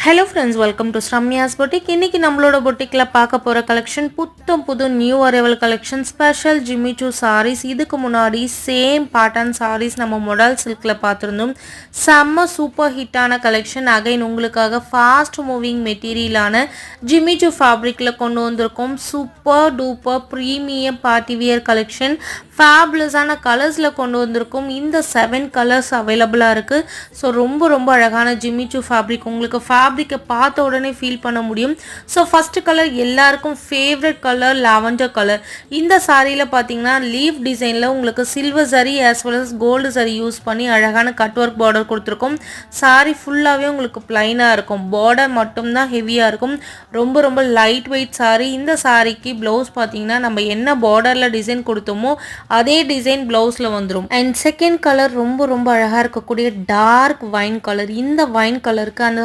Hello friends, welcome to Sramya's boutique. இன்றைக்கி நம்மளோட பொட்டிக்கில் பார்க்க போகிற கலெக்ஷன் புது new arrival collection special Jimmy Choo sarees. இதுக்கு முன்னாடி சேம் பேட்டர்ன் சாரீஸ் நம்ம மொடல் சில்கில் பார்த்துருந்தோம். செம்ம சூப்பர் ஹிட்டான கலெக்ஷன். அகைன் உங்களுக்காக ஃபாஸ்ட் மூவிங் மெட்டீரியலான ஜிமிச்சூ ஃபேப்ரிக்கில் கொண்டு வந்திருக்கோம். Super duper premium party wear collection. ஃபேப்லஸான கலர்ஸில் கொண்டு வந்திருக்கோம். இந்த 7 கலர்ஸ் அவைலபிளாக இருக்குது. ஸோ ரொம்ப அழகான ஜிமிச்சூ ஃபேப்ரிக். உங்களுக்கு ஃபேப்ரிக்கை பார்த்த உடனே ஃபீல் பண்ண முடியும். ஸோ ஃபஸ்ட்டு கலர் எல்லாருக்கும் ஃபேவரட் கலர் லாவெண்டர் கலர். இந்த சாரியில் பார்த்தீங்கன்னா லீஃப் டிசைனில் உங்களுக்கு சில்வர் சரி ஆஸ் வெல் அஸ் கோல்டு சரி யூஸ் பண்ணி அழகான கட் ஒர்க் பார்டர் கொடுத்துருக்கோம். சாரி ஃபுல்லாகவே உங்களுக்கு பிளைனாக இருக்கும். பார்டர் மட்டும்தான் ஹெவியாக இருக்கும். ரொம்ப லைட் வெயிட் சாரி. இந்த சாரிக்கு ப்ளவுஸ் பார்த்தீங்கன்னா நம்ம என்ன பார்டரில் டிசைன் கொடுத்தோமோ அதே டிசைன் ப்ளவுஸில் வந்துடும். அண்ட் செகண்ட் கலர் ரொம்ப அழகாக இருக்கக்கூடிய டார்க் வைன் கலர். இந்த வைன் கலருக்கு அந்த